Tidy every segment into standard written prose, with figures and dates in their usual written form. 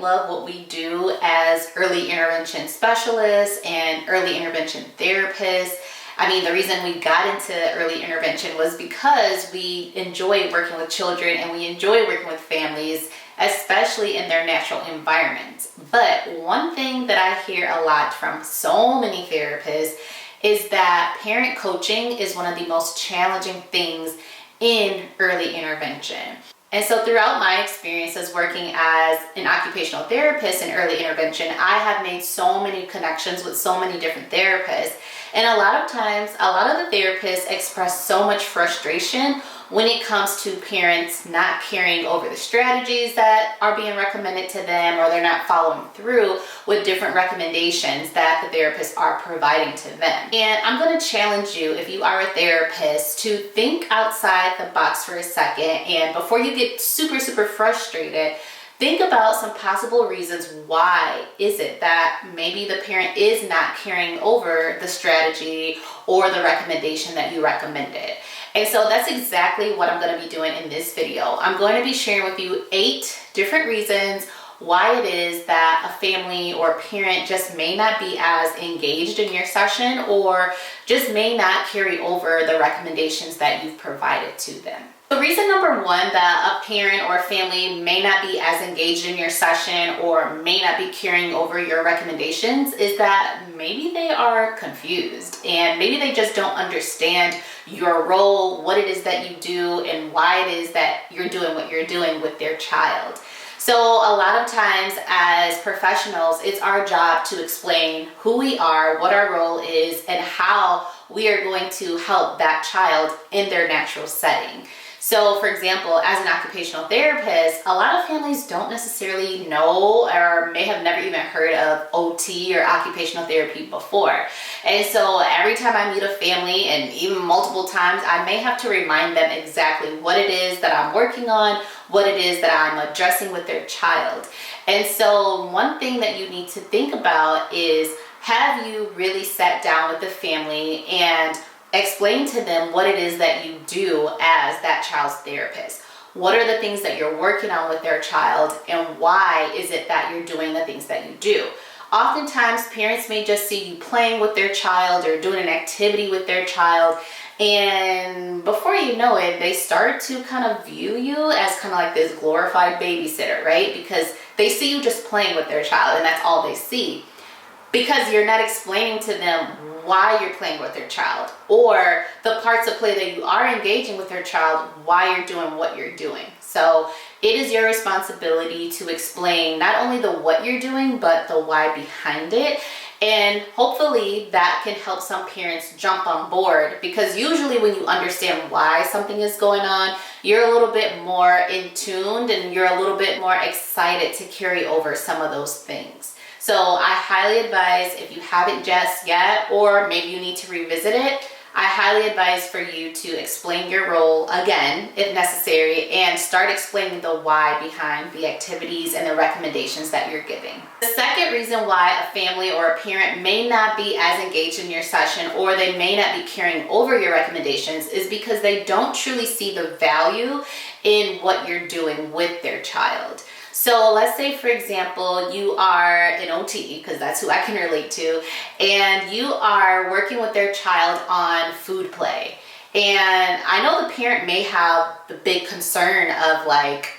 love what we do as early intervention specialists and early intervention therapists. I mean, the reason we got into early intervention was because we enjoy working with children and we enjoy working with families, especially in their natural environments. But one thing that I hear a lot from so many therapists is that parent coaching is one of the most challenging things in early intervention. And so throughout my experiences working as an occupational therapist in early intervention, I have made so many connections with so many different therapists. And a lot of times, a lot of the therapists express so much frustration when it comes to parents not carrying over the strategies that are being recommended to them, or they're not following through with different recommendations that the therapists are providing to them. And I'm going to challenge you, if you are a therapist, to think outside the box for a second. And before you get super frustrated, think about some possible reasons why is it that maybe the parent is not carrying over the strategy or the recommendation that you recommended. And so that's exactly what I'm going to be doing in this video. I'm going to be sharing with you 8 different reasons why it is that a family or parent just may not be as engaged in your session, or just may not carry over the recommendations that you've provided to them. So reason number 1 that a parent or family may not be as engaged in your session or may not be carrying over your recommendations is that maybe they are confused and maybe they just don't understand your role, what it is that you do, and why it is that you're doing what you're doing with their child. So a lot of times as professionals, it's our job to explain who we are, what our role is, and how we are going to help that child in their natural setting. So for example, as an occupational therapist, a lot of families don't necessarily know or may have never even heard of OT or occupational therapy before. And so every time I meet a family, and even multiple times, I may have to remind them exactly what it is that I'm working on, what it is that I'm addressing with their child. And so one thing that you need to think about is, have you really sat down with the family and explain to them what it is that you do as that child's therapist? What are the things that you're working on with their child, and why is it that you're doing the things that you do? Oftentimes, parents may just see you playing with their child or doing an activity with their child, and before you know it, they start to kind of view you as kind of like this glorified babysitter, right? Because they see you just playing with their child, and that's all they see. Because you're not explaining to them why you're playing with their child, or the parts of play that you are engaging with their child, why you're doing what you're doing. So it is your responsibility to explain not only the what you're doing, but the why behind it. And hopefully that can help some parents jump on board, because usually when you understand why something is going on, you're a little bit more in tuned and you're a little bit more excited to carry over some of those things. So I highly advise, if you haven't just yet, or maybe you need to revisit it, I highly advise for you to explain your role again, if necessary, and start explaining the why behind the activities and the recommendations that you're giving. The second reason why a family or a parent may not be as engaged in your session, or they may not be carrying over your recommendations, is because they don't truly see the value in what you're doing with their child. So let's say, for example, you are an OT, because that's who I can relate to, and you are working with their child on food play. And I know the parent may have the big concern of like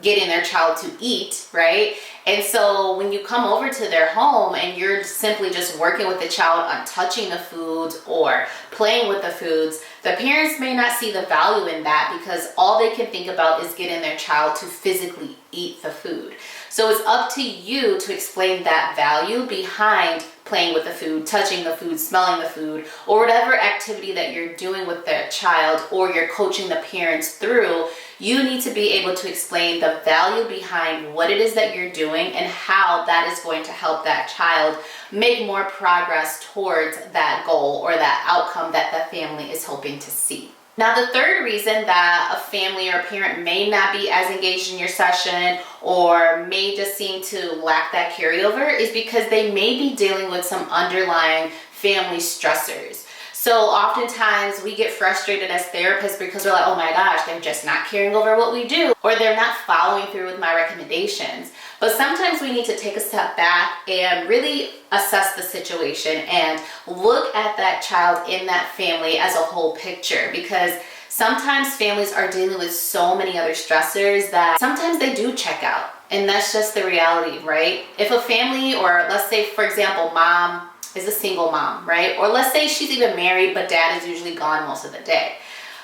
getting their child to eat, right? And so when you come over to their home and you're simply just working with the child on touching the foods or playing with the foods, the parents may not see the value in that, because all they can think about is getting their child to physically eat the food. So it's up to you to explain that value behind playing with the food, touching the food, smelling the food, or whatever activity that you're doing with their child, or you're coaching the parents through. You need to be able to explain the value behind what it is that you're doing and how that is going to help that child make more progress towards that goal or that outcome that the family is hoping to see. Now, the third reason that a family or a parent may not be as engaged in your session, or may just seem to lack that carryover, is because they may be dealing with some underlying family stressors. So oftentimes we get frustrated as therapists because we're like, oh my gosh, they're just not carrying over what we do, or they're not following through with my recommendations. But sometimes we need to take a step back and really assess the situation and look at that child in that family as a whole picture, because sometimes families are dealing with so many other stressors that sometimes they do check out. And that's just the reality, right? If a family, or let's say, for example, mom is a single mom, right? Or let's say she's even married, but dad is usually gone most of the day.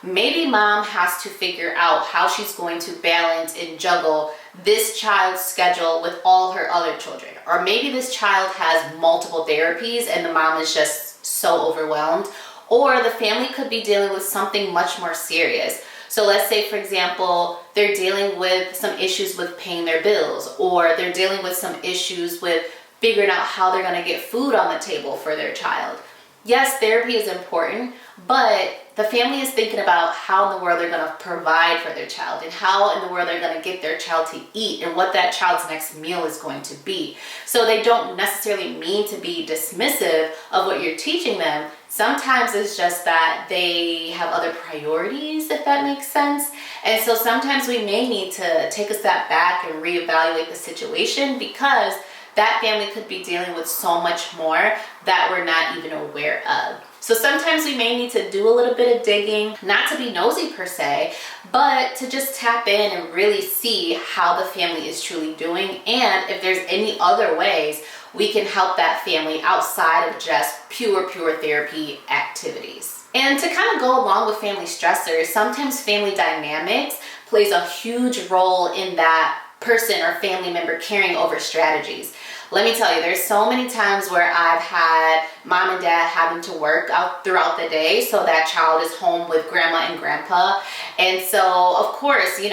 Maybe mom has to figure out how she's going to balance and juggle this child's schedule with all her other children. Or maybe this child has multiple therapies and the mom is just so overwhelmed. Or the family could be dealing with something much more serious. So let's say, for example, they're dealing with some issues with paying their bills, or they're dealing with some issues with figuring out how they're going to get food on the table for their child. Yes, therapy is important, but the family is thinking about how in the world they're going to provide for their child, and how in the world they're going to get their child to eat, and what that child's next meal is going to be. So they don't necessarily mean to be dismissive of what you're teaching them. Sometimes it's just that they have other priorities, if that makes sense. And so sometimes we may need to take a step back and reevaluate the situation, because that family could be dealing with so much more that we're not even aware of. So sometimes we may need to do a little bit of digging, not to be nosy per se, but to just tap in and really see how the family is truly doing, and if there's any other ways we can help that family outside of just pure therapy activities. And to kind of go along with family stressors, sometimes family dynamics plays a huge role in that person or family member carrying over strategies. Let me tell you, there's so many times where I've had mom and dad having to work out throughout the day, so that child is home with grandma and grandpa. And so, of course, you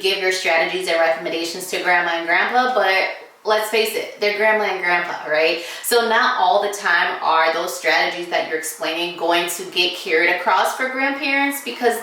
give your strategies and recommendations to grandma and grandpa, but let's face it, they're grandma and grandpa, right? So not all the time are those strategies that you're explaining going to get carried across for grandparents, because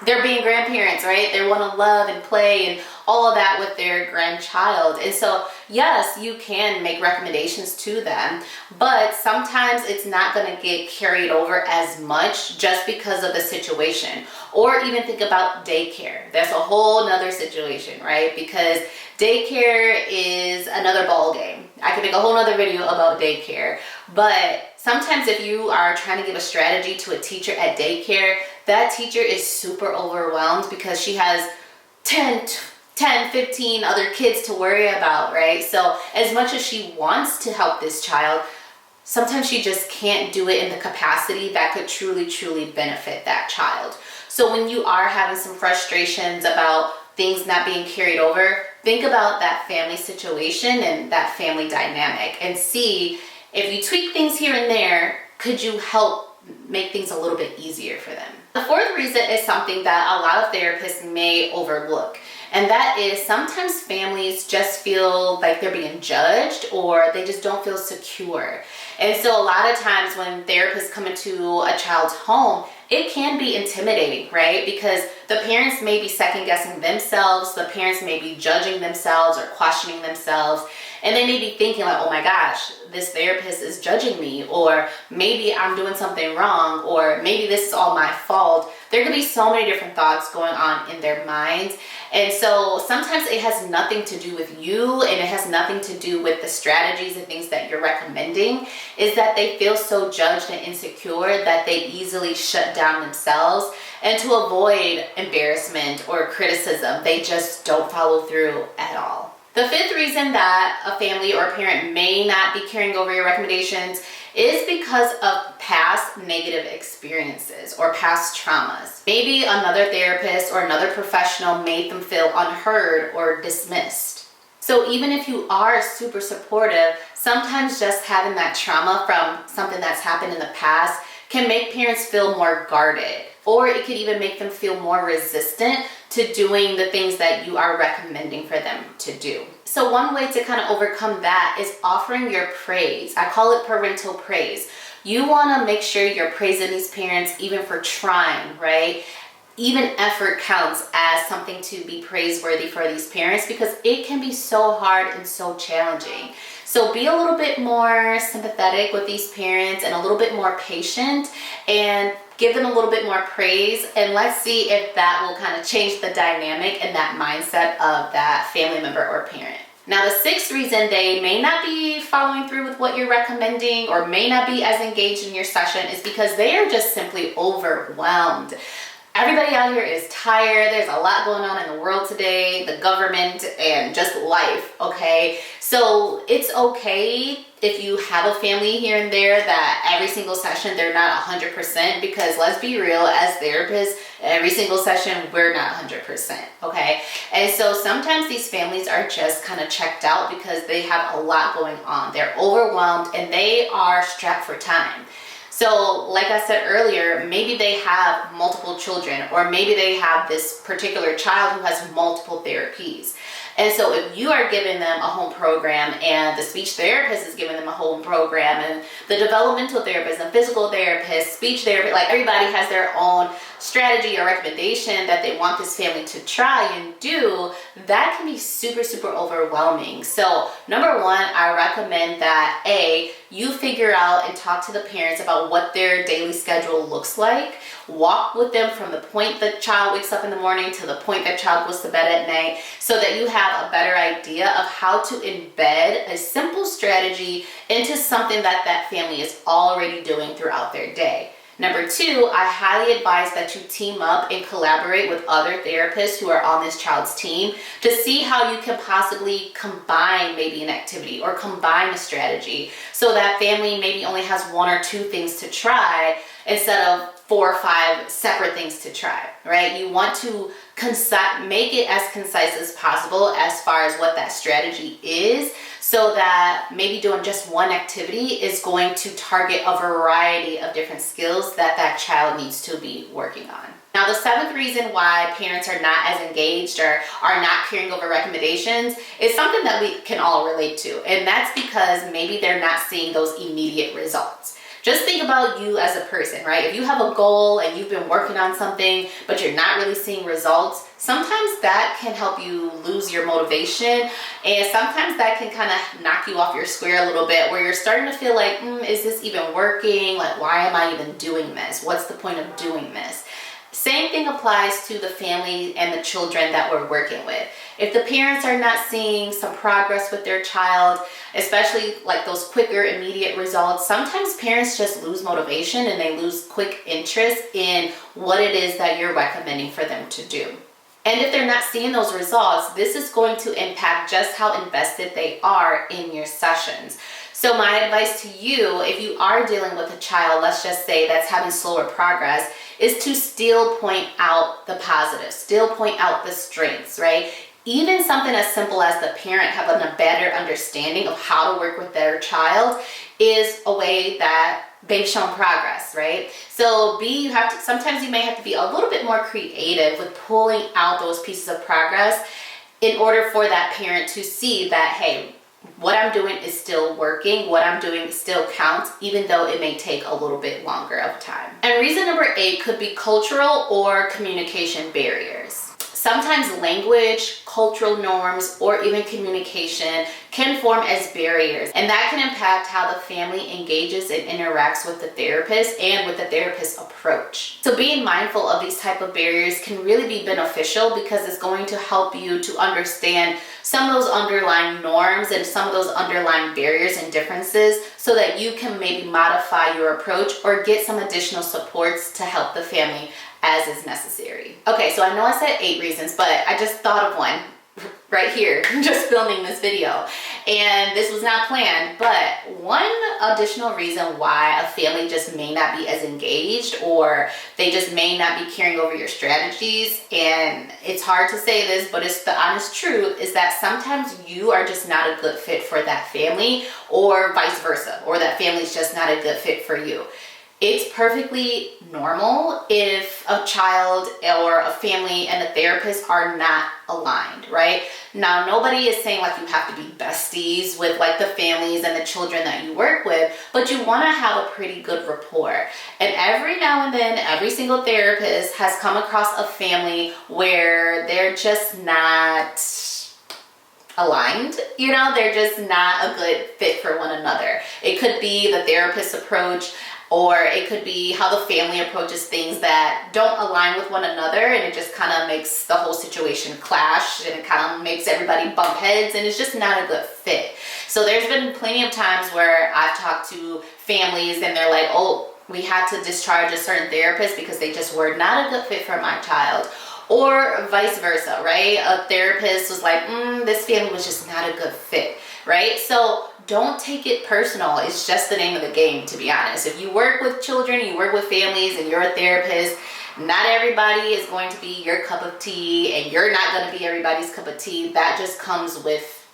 they're being grandparents, right? They want to love and play and all of that with their grandchild. And so, yes, you can make recommendations to them, but sometimes it's not going to get carried over as much just because of the situation. Or even think about daycare. That's a whole nother situation, right? Because daycare is another ball game. I can make a whole nother video about daycare, but sometimes if you are trying to give a strategy to a teacher at daycare, that teacher is super overwhelmed because she has 10, 15 other kids to worry about, right? So as much as she wants to help this child, sometimes she just can't do it in the capacity that could truly benefit that child. So when you are having some frustrations about things not being carried over, think about that family situation and that family dynamic and see if you tweak things here and there, could you help make things a little bit easier for them? The fourth reason is something that a lot of therapists may overlook, and that is sometimes families just feel like they're being judged, or they just don't feel secure. And so a lot of times when therapists come into a child's home, it can be intimidating, right? Because the parents may be second guessing themselves, the parents may be judging themselves or questioning themselves, and they may be thinking like, oh my gosh, this therapist is judging me, or maybe I'm doing something wrong, or maybe this is all my fault. There could be so many different thoughts going on in their minds. And so sometimes it has nothing to do with you, and it has nothing to do with the strategies and things that you're recommending, is that they feel so judged and insecure that they easily shut down themselves. And to avoid embarrassment or criticism, they just don't follow through at all. The fifth reason that a family or a parent may not be carrying over your recommendations is because of past negative experiences or past traumas. Maybe another therapist or another professional made them feel unheard or dismissed. So even if you are super supportive, sometimes just having that trauma from something that's happened in the past can make parents feel more guarded, or it could even make them feel more resistant to doing the things that you are recommending for them to do. So one way to kind of overcome that is offering your praise. I call it parental praise. You want to make sure you're praising these parents even for trying, right? even effort counts as something to be praiseworthy for these parents, because it can be so hard and so challenging. So be a little bit more sympathetic with these parents and a little bit more patient, and give them a little bit more praise, and let's see if that will kind of change the dynamic and that mindset of that family member or parent. Now, the sixth reason they may not be following through with what you're recommending or may not be as engaged in your session is because they are just simply overwhelmed. Everybody out here is tired. There's a lot going on in the world today, the government, and just life, okay? So it's okay if you have a family here and there that every single session they're not 100%, because let's be real, as therapists, every single session we're not 100%, okay? And so sometimes these families are just kind of checked out because they have a lot going on. They're overwhelmed and they are strapped for time. So like I said earlier, maybe they have multiple children, or maybe they have this particular child who has multiple therapies. And so if you are giving them a home program, and the speech therapist is giving them a home program, and the developmental therapist and physical therapist, speech therapist, like everybody has their own strategy or recommendation that they want this family to try and do, that can be super, super overwhelming. So number one, I recommend that you figure out and talk to the parents about what their daily schedule looks like. Walk with them from the point the child wakes up in the morning to the point that child goes to bed at night, so that you have a better idea of how to embed a simple strategy into something that that family is already doing throughout their day. Number two, I highly advise that you team up and collaborate with other therapists who are on this child's team to see how you can possibly combine maybe an activity or combine a strategy, so that family maybe only has one or two things to try instead of 4 or 5 separate things to try, right? You want to make it as concise as possible as far as what that strategy is, so that maybe doing just one activity is going to target a variety of different skills that that child needs to be working on. Now, the seventh reason why parents are not as engaged or are not carrying over recommendations is something that we can all relate to, and that's because maybe they're not seeing those immediate results. Just think about you as a person, right? If you have a goal and you've been working on something, but you're not really seeing results, sometimes that can help you lose your motivation, and sometimes that can kind of knock you off your square a little bit, where you're starting to feel like, is this even working? Like, why am I even doing this? What's the point of doing this? Same thing applies to the family and the children that we're working with. If the parents are not seeing some progress with their child, especially like those quicker, immediate results, sometimes parents just lose motivation and they lose quick interest in what it is that you're recommending for them to do. And if they're not seeing those results, this is going to impact just how invested they are in your sessions. So my advice to you, if you are dealing with a child, let's just say, that's having slower progress, is to still point out the positives, still point out the strengths, right? Even something as simple as the parent having a better understanding of how to work with their child is a way that they've shown progress, right? So sometimes you may have to be a little bit more creative with pulling out those pieces of progress in order for that parent to see that, hey, what I'm doing is still working, what I'm doing still counts, even though it may take a little bit longer of time. And reason number 8 could be cultural or communication barriers. Sometimes language, cultural norms, or even communication can form as barriers, and that can impact how the family engages and interacts with the therapist and with the therapist's approach. So being mindful of these type of barriers can really be beneficial, because it's going to help you to understand some of those underlying norms and some of those underlying barriers and differences, so that you can maybe modify your approach or get some additional supports to help the family as is necessary. Okay, so I know I said 8 reasons, but I just thought of one right here, just filming this video. And this was not planned, but one additional reason why a family just may not be as engaged, or they just may not be carrying over your strategies, and it's hard to say this, but it's the honest truth, is that sometimes you are just not a good fit for that family, or vice versa, or that family's just not a good fit for you. It's perfectly normal if a child or a family and a therapist are not aligned, right? Now, nobody is saying like you have to be besties with like the families and the children that you work with, but you want to have a pretty good rapport. And every now and then, every single therapist has come across a family where they're just not aligned, you know, they're just not a good fit for one another. It could be the therapist's approach, or it could be how the family approaches things that don't align with one another, and it just kind of makes the whole situation clash, and it kind of makes everybody bump heads, and it's just not a good fit. So there's been plenty of times where I've talked to families and they're like, oh, we had to discharge a certain therapist because they just were not a good fit for my child. Or vice versa, right? A therapist was like, this family was just not a good fit, right? So don't take it personal. It's just the name of the game, to be honest. If you work with children, you work with families, and you're a therapist, not everybody is going to be your cup of tea, and you're not going to be everybody's cup of tea. That just comes with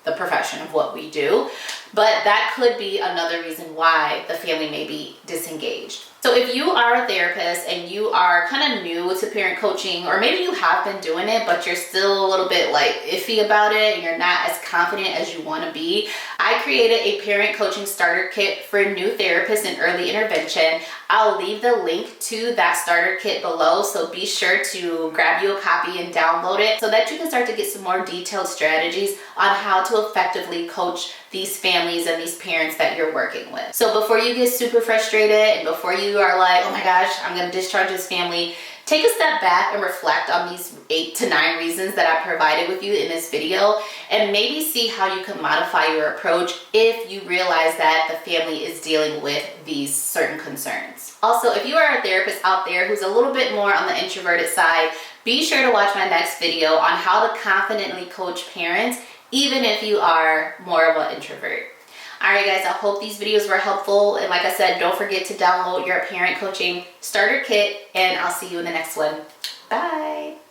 the profession of what we do. But that could be another reason why the family may be disengaged. So if you are a therapist and you are kind of new to parent coaching, or maybe you have been doing it, but you're still a little bit like iffy about it and you're not as confident as you want to be, I created a parent coaching starter kit for new therapists in early intervention. I'll leave the link to that starter kit below, so be sure to grab you a copy and download it so that you can start to get some more detailed strategies on how to effectively coach these families and these parents that you're working with. So before you get super frustrated and before you are like, oh my gosh, I'm going to discharge this family, take a step back and reflect on these 8 to 9 reasons that I provided with you in this video, and maybe see how you can modify your approach if you realize that the family is dealing with these certain concerns. Also, if you are a therapist out there who's a little bit more on the introverted side, be sure to watch my next video on how to confidently coach parents, even if you are more of an introvert. Alright guys, I hope these videos were helpful, and like I said, don't forget to download your parent coaching starter kit, and I'll see you in the next one. Bye!